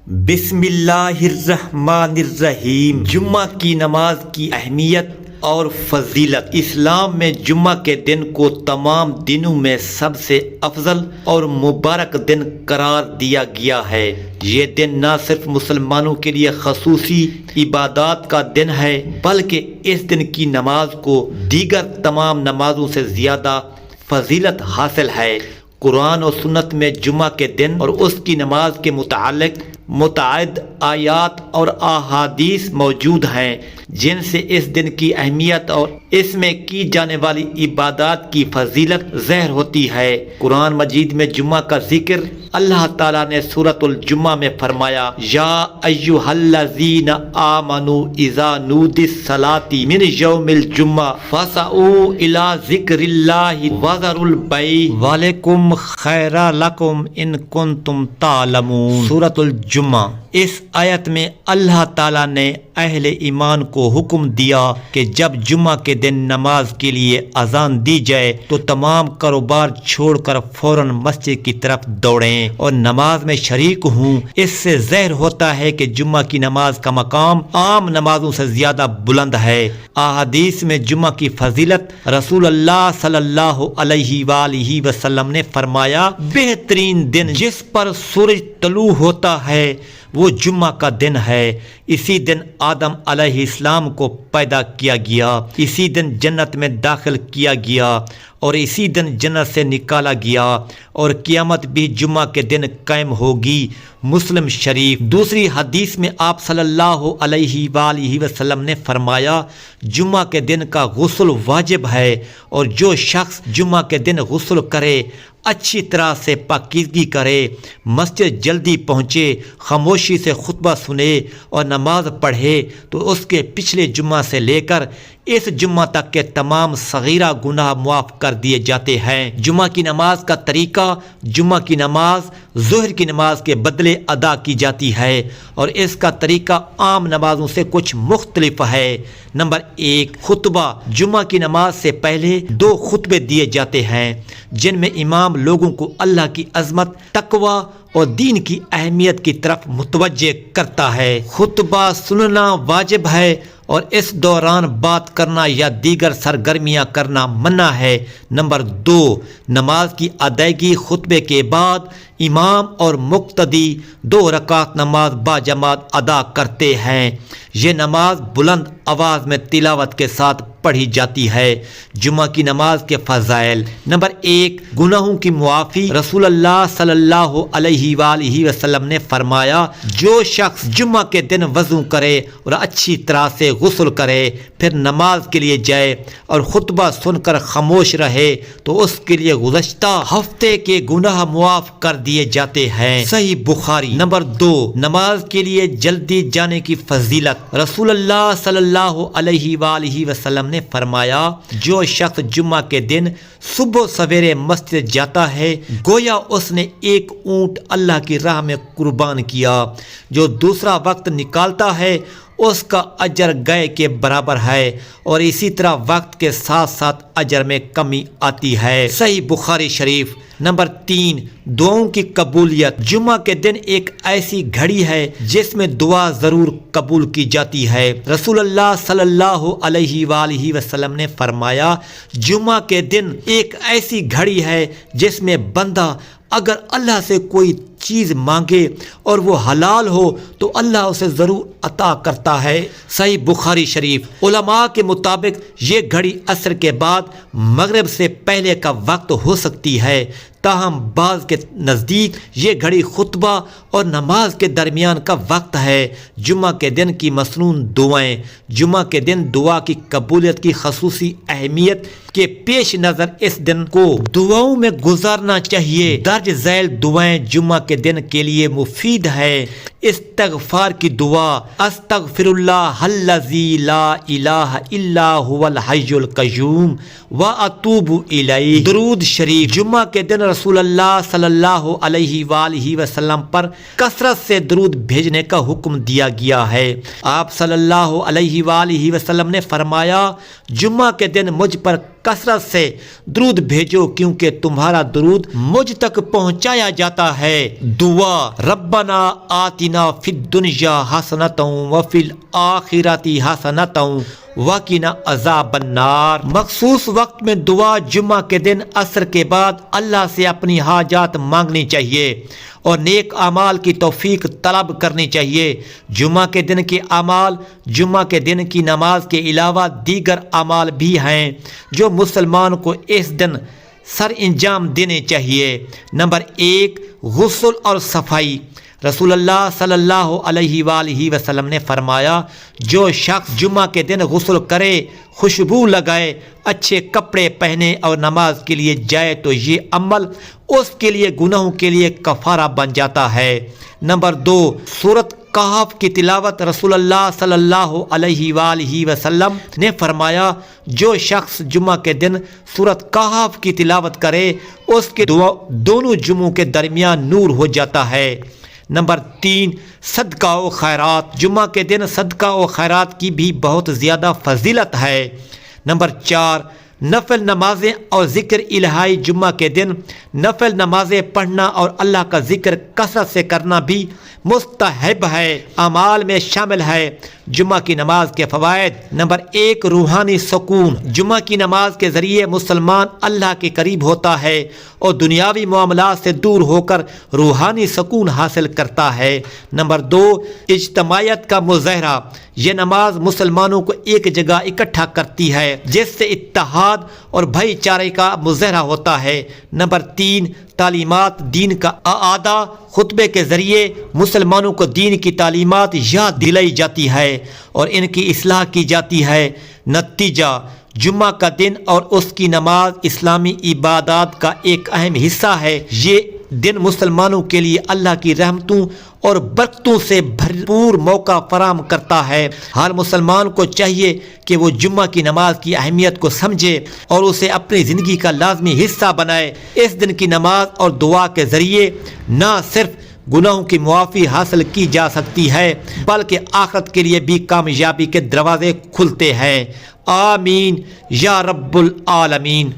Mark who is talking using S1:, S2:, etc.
S1: بسم اللہ الرحمن الرحیم۔ جمعہ کی نماز کی اہمیت اور فضیلت۔ اسلام میں جمعہ کے دن کو تمام دنوں میں سب سے افضل اور مبارک دن قرار دیا گیا ہے۔ یہ دن نہ صرف مسلمانوں کے لیے خصوصی عبادات کا دن ہے بلکہ اس دن کی نماز کو دیگر تمام نمازوں سے زیادہ فضیلت حاصل ہے۔ قرآن و سنت میں جمعہ کے دن اور اس کی نماز کے متعلق متعدد آیات اور احادیث موجود ہیں جن سے اس دن کی اہمیت اور اس میں کی جانے والی عبادات کی فضیلت ظاہر ہوتی ہے۔ قرآن مجید میں جمعہ کا ذکر اللہ تعالیٰ نے سورۃ الجمعہ میں فرمایا، یا ایھا الذین آمنوا اذا نودی الصلاۃ من یوم الجمعہ فاسعوا الی ذکر اللہ وذروا البیع ذلکم خیر لکم ان کنتم تعلمون۔ سورۃ الجمعہ۔ اس آیت میں اللہ تعالیٰ نے اہل ایمان کو حکم دیا کہ جب جمعہ کے دن نماز کے لیے اذان دی جائے تو تمام کاروبار چھوڑ کر فوراً مسجد کی طرف دوڑیں اور نماز میں شریک ہوں۔ اس سے ظاہر ہوتا ہے کہ جمعہ کی نماز کا مقام عام نمازوں سے زیادہ بلند ہے۔ احادیث میں جمعہ کی فضیلت رسول اللہ صلی اللہ علیہ وآلہ وسلم نے فرمایا، بہترین دن جس پر سورج طلوع ہوتا ہے وہ جمعہ کا دن ہے۔ اسی دن آدم علیہ السلام کو پیدا کیا گیا، اسی دن جنت میں داخل کیا گیا اور اسی دن جنت سے نکالا گیا، اور قیامت بھی جمعہ کے دن قائم ہوگی۔ مسلم شریف۔ دوسری حدیث میں آپ صلی اللہ علیہ وآلہ وسلم نے فرمایا، جمعہ کے دن کا غسل واجب ہے، اور جو شخص جمعہ کے دن غسل کرے، اچھی طرح سے پاکیزگی کرے، مسجد جلدی پہنچے، خاموشی سے خطبہ سنے اور نماز پڑھے تو اس کے پچھلے جمعہ سے لے کر اس جمعہ تک کے تمام صغیرہ گناہ معاف کر دیے جاتے ہیں۔ جمعہ کی نماز کا طریقہ۔ جمعہ کی نماز ظہر کی نماز کے بدلے ادا کی جاتی ہے اور اس کا طریقہ عام نمازوں سے کچھ مختلف ہے۔ نمبر 1، خطبہ۔ جمعہ کی نماز سے پہلے 2 خطبے دیے جاتے ہیں جن میں امام لوگوں کو اللہ کی عظمت، تقوی اور دین کی اہمیت کی طرف متوجہ کرتا ہے۔ خطبہ سننا واجب ہے اور اس دوران بات کرنا یا دیگر سرگرمیاں کرنا منع ہے۔ نمبر 2، نماز کی ادائیگی۔ خطبے کے بعد امام اور مقتدی 2 رکعت نماز باجماعت ادا کرتے ہیں۔ یہ نماز بلند آواز میں تلاوت کے ساتھ پڑھی جاتی ہے۔ جمعہ کی نماز کے فضائل۔ نمبر 1، گناہوں کی معافی۔ رسول اللہ صلی اللہ علیہ وآلہ وسلم نے فرمایا، جو شخص جمعہ کے دن وضو کرے اور اچھی طرح سے غسل کرے، پھر نماز کے لیے جائے اور خطبہ سن کر خاموش رہے تو اس کے لیے گزشتہ ہفتے کے گناہ معاف کر دیے جاتے ہیں۔ صحیح بخاری۔ نمبر 2، نماز کے لیے جلدی جانے کی فضیلت۔ رسول اللہ صلی اللہ علیہ وآلہ وسلم نے فرمایا، جو شخص جمعہ کے دن صبح سویرے مسجد جاتا ہے گویا اس نے ایک اونٹ اللہ کی راہ میں قربان کیا۔ جو دوسرا وقت نکالتا ہے اس کا اجر گئے کے برابر ہے، اور اسی طرح وقت کے ساتھ ساتھ اجر میں کمی آتی ہے۔ صحیح بخاری شریف۔ نمبر 3، دعاؤں کی قبولیت۔ جمعہ کے دن ایک ایسی گھڑی ہے جس میں دعا ضرور قبول کی جاتی ہے۔ رسول اللہ صلی اللہ علیہ وآلہ وسلم نے فرمایا، جمعہ کے دن ایک ایسی گھڑی ہے جس میں بندہ اگر اللہ سے کوئی چیز مانگے اور وہ حلال ہو تو اللہ اسے ضرور عطا کرتا ہے۔ صحیح بخاری شریف۔ علماء کے مطابق یہ گھڑی عصر کے بعد مغرب سے پہلے کا وقت ہو سکتی ہے، تاہم بعض کے نزدیک یہ گھڑی خطبہ اور نماز کے درمیان کا وقت ہے۔ جمعہ کے دن کی مسنون دعائیں۔ جمعہ کے دن دعا کی قبولیت کی خصوصی اہمیت کے پیش نظر اس دن کو دعاؤں میں گزارنا چاہیے۔ درج ذیل دعائیں جمعہ کے دن کے لیے مفید ہے۔ استغفار کی دعا، استغفر اللہ الذی لا الہ الا هو الحی القیوم واتوب الیہ۔ درود شریف۔ جمعہ کے دن رسول اللہ صلی اللہ علیہ وآلہ وسلم پر کثرت سے درود بھیجنے کا حکم دیا گیا ہے۔ آپ صلی اللہ علیہ وآلہ وسلم نے فرمایا، جمعہ کے دن مجھ پر کثرت سے درود بھیجو کیونکہ تمہارا درود مجھ تک پہنچایا جاتا ہے۔ دعا ربنا آتنا فی الدنیا حسنۃ وفی الآخرۃ حسنۃ وقنا عذاب النار۔ مخصوص وقت میں دعا جمعہ کے دن عصر کے بعد اللہ سے اپنی حاجات مانگنی چاہیے اور نیک اعمال کی توفیق طلب کرنی چاہیے۔ جمعہ کے دن کے اعمال جمعہ کے دن کی نماز کے علاوہ دیگر اعمال بھی ہیں جو مسلمان کو اس دن سر انجام دینے چاہیے۔ نمبر 1، غسل اور صفائی۔ رسول اللہ صلی اللہ علیہ وآلہ وسلم نے فرمایا، جو شخص جمعہ کے دن غسل کرے، خوشبو لگائے، اچھے کپڑے پہنے اور نماز کے لیے جائے تو یہ عمل اس کے لیے گناہوں کے لیے کفارہ بن جاتا ہے۔ نمبر 2، سورۃ کہف کی تلاوت۔ رسول اللہ صلی اللہ علیہ وآلہ وسلم نے فرمایا، جو شخص جمعہ کے دن سورۃ کہف کی تلاوت کرے اس کے دونوں جمعوں کے درمیان نور ہو جاتا ہے۔ نمبر 3، صدقہ و خیرات۔ جمعہ کے دن صدقہ و خیرات کی بھی بہت زیادہ فضیلت ہے۔ نمبر 4، نفل نمازیں اور ذکر الہی۔ جمعہ کے دن نفل نمازیں پڑھنا اور اللہ کا ذکر کثرت سے کرنا بھی مستحب ہے، اعمال میں شامل ہے۔ جمعہ کی نماز کے فوائد۔ نمبر 1، روحانی سکون۔ جمعہ کی نماز کے ذریعے مسلمان اللہ کے قریب ہوتا ہے اور دنیاوی معاملات سے دور ہو کر روحانی سکون حاصل کرتا ہے۔ نمبر 2، اجتماعیت کا مظاہرہ۔ یہ نماز مسلمانوں کو ایک جگہ اکٹھا کرتی ہے جس سے اتحاد اور بھائی چارے کا مظاہرہ ہوتا ہے۔ نمبر 3، تعلیمات دین کا اعادہ۔ خطبے کے ذریعے مسلمانوں کو دین کی تعلیمات یاد دلائی جاتی ہے اور ان کی اصلاح کی جاتی ہے۔ نتیجہ، جمعہ کا دن اور اس کی نماز اسلامی عبادات کا ایک اہم حصہ ہے۔ یہ دن مسلمانوں کے لیے اللہ کی رحمتوں اور برکتوں سے بھرپور موقع فراہم کرتا ہے۔ ہر مسلمان کو چاہیے کہ وہ جمعہ کی نماز کی اہمیت کو سمجھے اور اسے اپنی زندگی کا لازمی حصہ بنائے۔ اس دن کی نماز اور دعا کے ذریعے نہ صرف گناہوں کی معافی حاصل کی جا سکتی ہے بلکہ آخرت کے لیے بھی کامیابی کے دروازے کھلتے ہیں۔ آمین یا رب العالمین۔